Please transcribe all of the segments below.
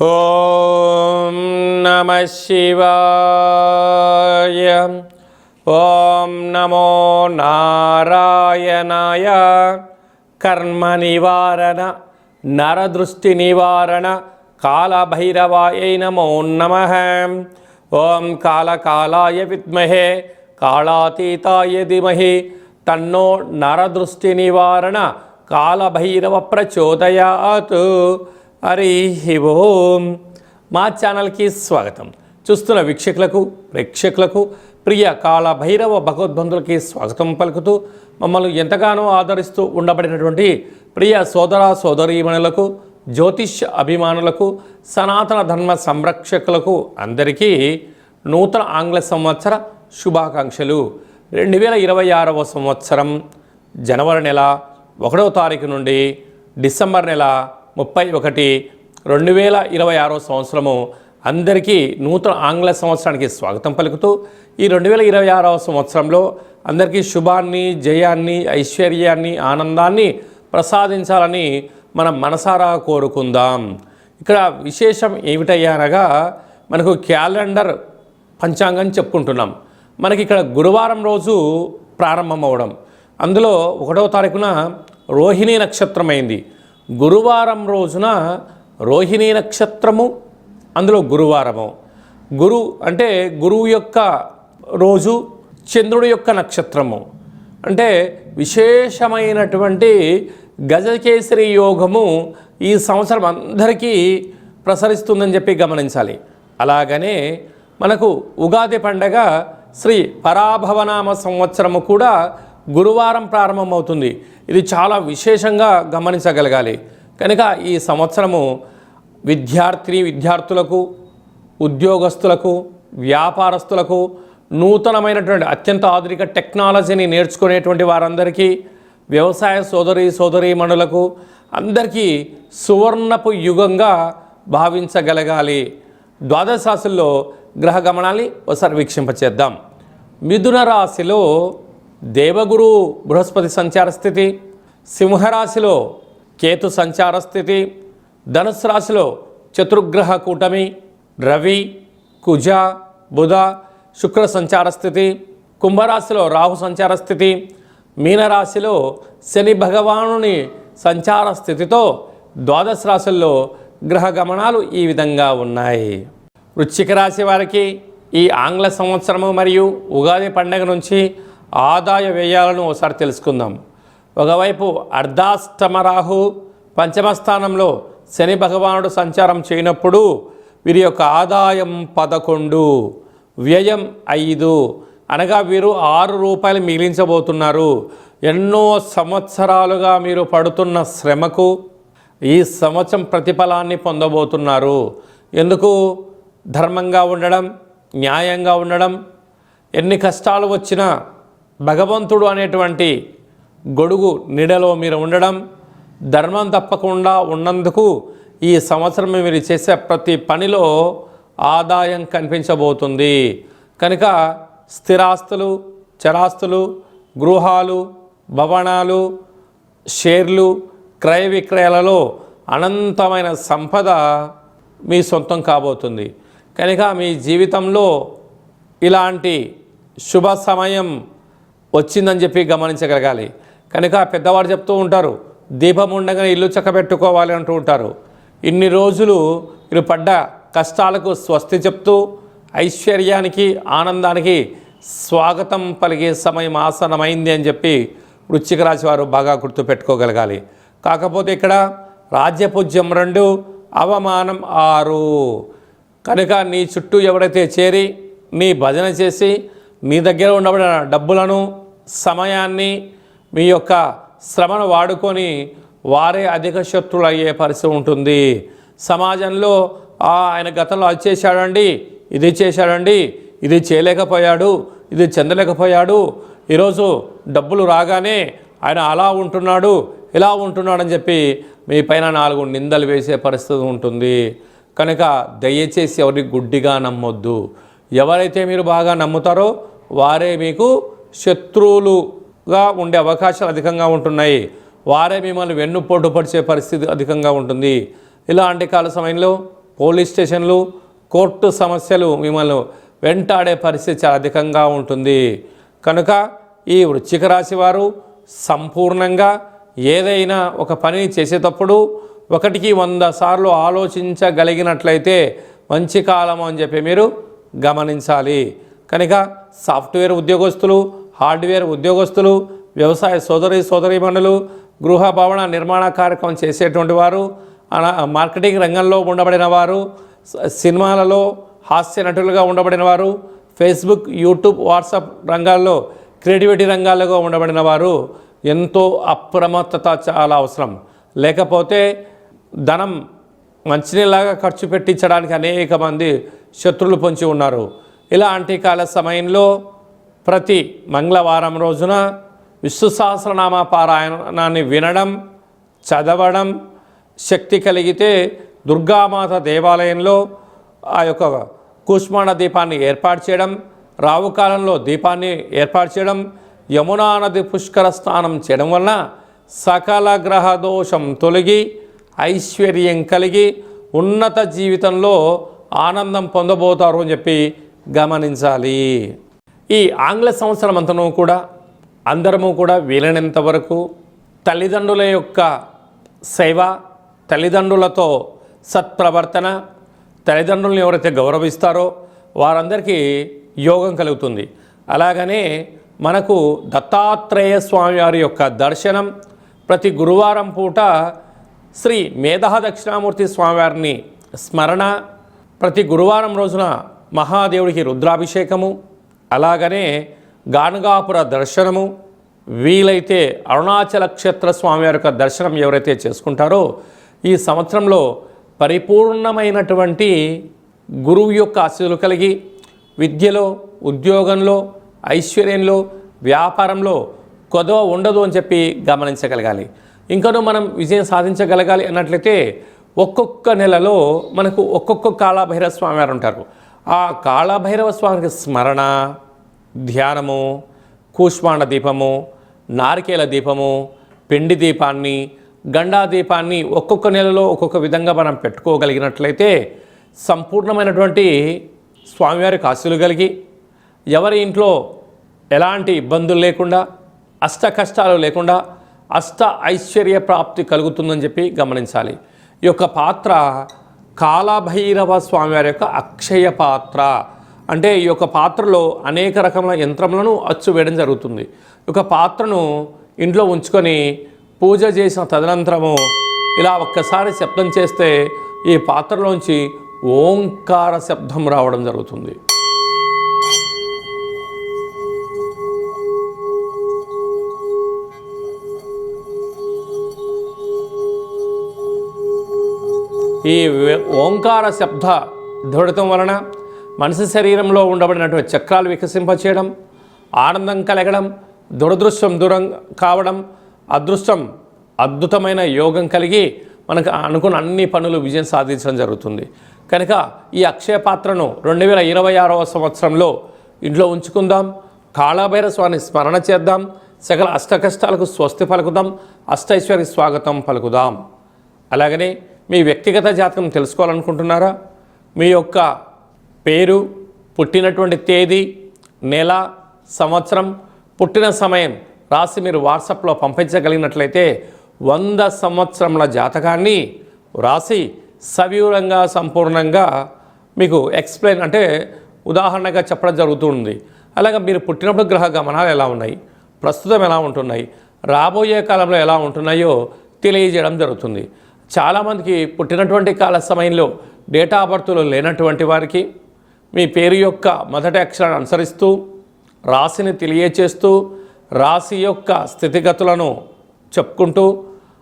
ఓం నమః శివాయ. ఓం నమో నారాయణాయ. కర్మ నివారణ నరదృష్టి నివారణ కాళభైరవాయ నమో నమః. ఓం కాళకాలాయ విద్మహే కాళాతీతాయ ధీమహి తన్నో నరదృష్టి నివారణ కాళభైరవ ప్రచోదయాత్. హరి ఓం. మా ఛానల్కి స్వాగతం. చూస్తున్న వీక్షకులకు ప్రేక్షకులకు ప్రియ కాళభైరవ భగవద్బంధులకి స్వాగతం పలుకుతూ మమ్మల్ని ఎంతగానో ఆదరిస్తూ ఉండబడినటువంటి ప్రియ సోదర సోదరీమణులకు, జ్యోతిష్ అభిమానులకు, సనాతన ధర్మ సంరక్షకులకు అందరికీ నూతన ఆంగ్ల సంవత్సర శుభాకాంక్షలు. 2026వ సంవత్సరం జనవరి నెల 1వ తారీఖు నుండి డిసెంబర్ నెల 31, 2026 సంవత్సరము అందరికీ నూతన ఆంగ్ల సంవత్సరానికి స్వాగతం పలుకుతూ ఈ 2026వ సంవత్సరంలో అందరికీ శుభాన్ని, జయాన్ని, ఐశ్వర్యాన్ని, ఆనందాన్ని ప్రసాదించాలని మనం మనసారా కోరుకుందాం. ఇక్కడ విశేషం ఏమిటయ్యా అనగా మనకు క్యాలెండర్ పంచాంగం చెప్పుకుంటున్నాం. మనకి ఇక్కడ గురువారం రోజు ప్రారంభమవడం, అందులో 1వ తారీఖున రోహిణీ నక్షత్రం అయింది. గురువారం రోజున రోహిణీ నక్షత్రము, అందులో గురువారము. గురు అంటే గురువు యొక్క రోజు, చంద్రుడి యొక్క నక్షత్రము. అంటే విశేషమైనటువంటి గజకేసరి యోగము ఈ సంవత్సరం అందరికీ ప్రసరిస్తుందని చెప్పి గమనించాలి. అలాగనే మనకు ఉగాది పండగ శ్రీ పరాభవనామ సంవత్సరము కూడా గురువారం ప్రారంభమవుతుంది. ఇది చాలా విశేషంగా గమనించగలగాలి. కనుక ఈ సంవత్సరము విద్యార్థులకు, ఉద్యోగస్తులకు, వ్యాపారస్తులకు, నూతనమైనటువంటి అత్యంత ఆధునిక టెక్నాలజీని నేర్చుకునేటువంటి వారందరికీ, వ్యవసాయ సోదరీమణులకు అందరికీ సువర్ణపు యుగంగా భావించగలగాలి. ద్వాదశ రాశుల్లో గ్రహ గమనాన్ని ఒకసారి వీక్షింపచేద్దాం. మిథున రాశిలో దేవగురు బృహస్పతి సంచార స్థితి, సింహరాశిలో కేతు సంచార స్థితి, ధనుస్సు రాశిలో చతుర్గ్రహ కూటమి రవి, కుజ, బుధ, శుక్ర సంచార స్థితి, కుంభరాశిలో రాహు సంచార స్థితి, మీనరాశిలో శని భగవానుని సంచార స్థితితో ద్వాదశ రాశుల్లో గ్రహ గమనాలు ఈ విధంగా ఉన్నాయి. వృశ్చిక రాశి వారికి ఈ ఆంగ్ల సంవత్సరము మరియు ఉగాది పండుగ నుంచి ఆదాయ వ్యయాలను ఒకసారి తెలుసుకుందాం. ఒకవైపు అర్ధాష్టమ రాహు పంచమ స్థానంలో శని భగవానుడు సంచారం చేయనప్పుడు వీరి యొక్క ఆదాయం 11, వ్యయం 5, అనగా వీరు 6 రూపాయలు మిగిలించబోతున్నారు. ఎన్నో సంవత్సరాలుగా మీరు పడుతున్న శ్రమకు ఈ సంవత్సరం ప్రతిఫలాన్ని పొందబోతున్నారు. ఎందుకు? ధర్మంగా ఉండడం, న్యాయంగా ఉండడం, ఎన్ని కష్టాలు వచ్చినా భగవంతుడు అనేటువంటి గొడుగు నీడలో మీరు ఉండడం, ధర్మం తప్పకుండా ఉన్నందుకు ఈ సంవత్సరం మీరు చేసే ప్రతి పనిలో ఆదాయం కనిపించబోతుంది. కనుక స్థిరాస్తులు, చరాస్తులు, గృహాలు, భవనాలు, షేర్లు, క్రయ విక్రయాలలో అనంతమైన సంపద మీ సొంతం కాబోతుంది. కనుక మీ జీవితంలో ఇలాంటి శుభ సమయం వచ్చిందని చెప్పి గమనించగలగాలి. కనుక పెద్దవారు చెప్తూ ఉంటారు, దీపం ఉండగానే ఇల్లు చక్కబెట్టుకోవాలి అంటూ ఉంటారు. ఇన్ని రోజులు మీరు పడ్డ కష్టాలకు స్వస్తి చెప్తూ ఐశ్వర్యానికి, ఆనందానికి స్వాగతం పలిగే సమయం ఆసనమైంది అని చెప్పి వృశ్చిక రాశి వారు బాగా గుర్తుపెట్టుకోగలగాలి. కాకపోతే ఇక్కడ రాజ్యపూజ్యం 2, అవమానం 6. కనుక నీ చుట్టూ ఎవరైతే చేరి నీ భజన చేసి మీ దగ్గర ఉండబడిన డబ్బులను, సమయాన్ని, మీ యొక్క శ్రమను వాడుకొని వారే అధిక శత్రువులు అయ్యే పరిస్థితి ఉంటుంది. సమాజంలో ఆయన గతంలో అది చేశాడండి, ఇది చేశాడండి, ఇది చేయలేకపోయాడు, ఇది చెందలేకపోయాడు, ఈరోజు డబ్బులు రాగానే ఆయన అలా ఉంటున్నాడు, ఇలా ఉంటున్నాడని చెప్పి మీ పైన 4 నిందలు వేసే పరిస్థితి ఉంటుంది. కనుక దయచేసి ఎవరిని గుడ్డిగా నమ్మొద్దు. ఎవరైతే మీరు బాగా నమ్ముతారో వారే మీకు శత్రువులుగా ఉండే అవకాశాలు అధికంగా ఉంటున్నాయి. వారే మిమ్మల్ని వెన్నుపోటు పడిచే పరిస్థితి అధికంగా ఉంటుంది. ఇలాంటి కాల సమయంలో పోలీస్ స్టేషన్లు, కోర్టు సమస్యలు మిమ్మల్ని వెంటాడే పరిస్థితి చాలా అధికంగా ఉంటుంది. కనుక ఈ వృశ్చిక రాశి వారు సంపూర్ణంగా ఏదైనా ఒక పని చేసేటప్పుడు 1కి 100 సార్లు ఆలోచించగలిగినట్లయితే మంచి కాలం అని చెప్పి మీరు గమనించాలి. కనుక సాఫ్ట్వేర్ ఉద్యోగస్తులు, హార్డ్వేర్ ఉద్యోగస్తులు, వ్యవసాయ సోదరీమణులు, గృహ భవన నిర్మాణ కార్యక్రమం చేసేటువంటి వారు, మార్కెటింగ్ రంగంలో ఉండబడిన వారు, సినిమాలలో హాస్య నటులుగా ఉండబడిన వారు, ఫేస్బుక్, యూట్యూబ్, వాట్సాప్ రంగాల్లో క్రియేటివిటీ రంగాల్లో ఉండబడిన వారు ఎంతో అప్రమత్తత చాలా అవసరం. లేకపోతే ధనం మంచినీళ్ళలాగా ఖర్చు పెట్టించడానికి అనేక మంది శత్రులు పొంచి ఉన్నారు. ఇలాంటి కాల సమయంలో ప్రతి మంగళవారం రోజున విష్ణు సహస్రనామ పారాయణాన్ని వినడం, చదవడం, శక్తి కలిగితే దుర్గామాత దేవాలయంలో ఆ యొక్క కూష్మాండ దీపాన్ని ఏర్పాటు చేయడం, రావుకాలంలో దీపాన్ని ఏర్పాటు చేయడం, యమునా నది పుష్కర స్నానం చేయడం వలన సకల గ్రహ దోషం తొలగి ఐశ్వర్యం కలిగి ఉన్నత జీవితంలో ఆనందం పొందబోతారు అని చెప్పి గమనించాలి. ఈ ఆంగ్ల సంవత్సరం అంతను కూడా అందరము కూడా వీలైనంత వరకు తల్లిదండ్రుల యొక్క సేవ, తల్లిదండ్రులతో సత్ప్రవర్తన, తల్లిదండ్రులను ఎవరైతే గౌరవిస్తారో వారందరికీ యోగం కలుగుతుంది. అలాగనే మనకు దత్తాత్రేయ స్వామి వారి యొక్క దర్శనం, ప్రతి గురువారం పూట శ్రీ మేధా దక్షిణామూర్తి స్వామివారిని స్మరణ, ప్రతి గురువారం రోజున మహాదేవుడికి రుద్రాభిషేకము, అలాగనే గాణగాపుర దర్శనము, వీలైతే అరుణాచల క్షేత్ర స్వామివారి యొక్క దర్శనం ఎవరైతే చేసుకుంటారో ఈ సంవత్సరంలో పరిపూర్ణమైనటువంటి గురువు యొక్క ఆశీస్సులు కలిగి విద్యలో, ఉద్యోగంలో, ఐశ్వర్యంలో, వ్యాపారంలో కొదవ ఉండదు అని చెప్పి గమనించగలగాలి. ఇంకనూ మనం విజయం సాధించగలగాలి అన్నట్లయితే ఒక్కొక్క నెలలో మనకు ఒక్కొక్క కాళభైరవ స్వామి వారు ఉంటారు. ఆ కాళభైరవ స్వామికి స్మరణ, ధ్యానము, కూష్మాండ దీపము, నారికేల దీపము, పిండి దీపాన్ని, గండా దీపాన్ని ఒక్కొక్క నెలలో ఒక్కొక్క విధంగా మనం పెట్టుకోగలిగినట్లయితే సంపూర్ణమైనటువంటి స్వామివారికి ఆశీస్సులు కలిగి ఎవరి ఇంట్లో ఎలాంటి ఇబ్బందులు లేకుండా, అష్ట కష్టాలు లేకుండా అష్ట ఐశ్వర్య ప్రాప్తి కలుగుతుందని చెప్పి గమనించాలి. ఈ యొక్క పాత్ర కాళభైరవ స్వామివారి యొక్క అక్షయ పాత్ర. అంటే ఈ యొక్క పాత్రలో అనేక రకముల యంత్రములను అచ్చు వేయడం జరుగుతుంది. ఈ యొక్క పాత్రను ఇంట్లో ఉంచుకొని పూజ చేసిన తదనంతరము ఇలా ఒక్కసారి శబ్దం చేస్తే ఈ పాత్రలోంచి ఓంకార శబ్దం రావడం జరుగుతుంది. ఈ ఓంకార శబ్ద ధ్వనితం వలన మనిషి శరీరంలో ఉండబడినటువంటి చక్రాలు వికసింపచేయడం, ఆనందం కలగడం, దురదృష్టం దూరం కావడం, అదృష్టం అద్భుతమైన యోగం కలిగి మనకు అనుకున్న అన్ని పనులు విజయం సాధించడం జరుగుతుంది. కనుక ఈ అక్షయ పాత్రను 2026వ సంవత్సరంలో ఇంట్లో ఉంచుకుందాం. కాళభైరవ స్వామిని స్మరణ చేద్దాం. సకల అష్టకష్టాలకు స్వస్తి పలుకుదాం. అష్టైశ్వర్య స్వాగతం పలుకుదాం. అలాగనే మీ వ్యక్తిగత జాతకం తెలుసుకోవాలనుకుంటున్నారా? మీ యొక్క పేరు, పుట్టినటువంటి తేదీ, నెల, సంవత్సరం, పుట్టిన సమయం రాసి మీరు వాట్సాప్లో పంపించగలిగినట్లయితే 100 సంవత్సరముల జాతకాన్ని రాసి సవివరంగా సంపూర్ణంగా మీకు ఎక్స్ప్లెయిన్ అంటే ఉదాహరణగా చెప్పడం జరుగుతుంది. అలాగే మీరు పుట్టినప్పుడు గ్రహ గమనాలు ఎలా ఉన్నాయి, ప్రస్తుతం ఎలా ఉంటున్నాయి, రాబోయే కాలంలో ఎలా ఉంటున్నాయో తెలియజేయడం జరుగుతుంది. చాలామందికి పుట్టినటువంటి కాల సమయంలో డేటా ఆఫ్ బర్త్లో లేనటువంటి వారికి మీ పేరు యొక్క మొదటి అక్షరాన్ని అనుసరిస్తూ రాశిని తెలియచేస్తూ రాశి యొక్క స్థితిగతులను చెప్పుకుంటూ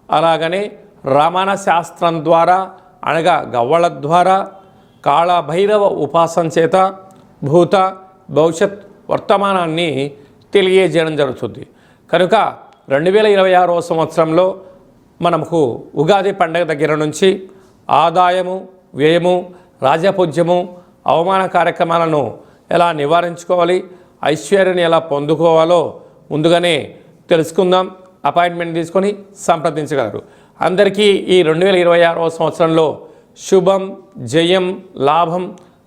అలాగనే రమణ శాస్త్రం ద్వారా అనగా గవ్వళ ద్వారా కాళభైరవ ఉపాసన చేత భూత భవిష్యత్ వర్తమానాన్ని తెలియజేయడం జరుగుతుంది. కనుక 2026వ సంవత్సరంలో మనకు ఉగాది పండుగ దగ్గర నుంచి ఆదాయము, వ్యయము, రాజపూజ్యము, అవమాన కార్యక్రమాలను ఎలా నివారించుకోవాలి, ఐశ్వర్యాన్ని ఎలా పొందుకోవాలో ముందుగానే తెలుసుకుందాం. అపాయింట్మెంట్ తీసుకొని సంప్రదించగలరు. అందరికీ ఈ 2026వ సంవత్సరంలో శుభం, జయం, లాభం,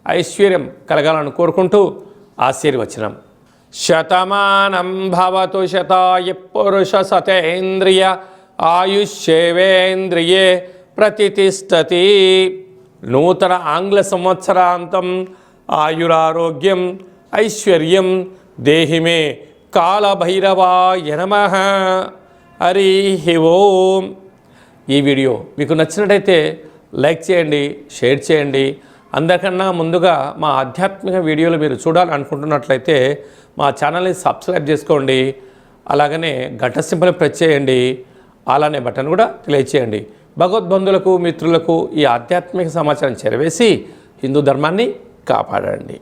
ఐశ్వర్యం కలగాలని కోరుకుంటూ ఆశీర్వచనం. శతమానం భవతు శతాయ పురుష సతేంద్రియ ఆయుష్యేవేంద్రియే ప్రతిష్టతి. నూతన ఆంగ్ల సంవత్సరాంతం ఆయురారోగ్యం ఐశ్వర్యం దేహిమే కాలభైరవాయ నమః. హరి ఓం. ఈ వీడియో మీకు నచ్చినట్టయితే లైక్ చేయండి, షేర్ చేయండి. అందరికన్నా ముందుగా మా ఆధ్యాత్మిక వీడియోలు మీరు చూడాలనుకుంటున్నట్లయితే మా ఛానల్ని సబ్స్క్రైబ్ చేసుకోండి. అలాగనే గంట సింబల్ ప్రెస్ చేయండి. అలానే బటన్ కూడా తెలియచేయండి. భగవద్బంధులకు, మిత్రులకు ఈ ఆధ్యాత్మిక సమాచారం చేరవేసి హిందూ ధర్మాన్ని కాపాడండి.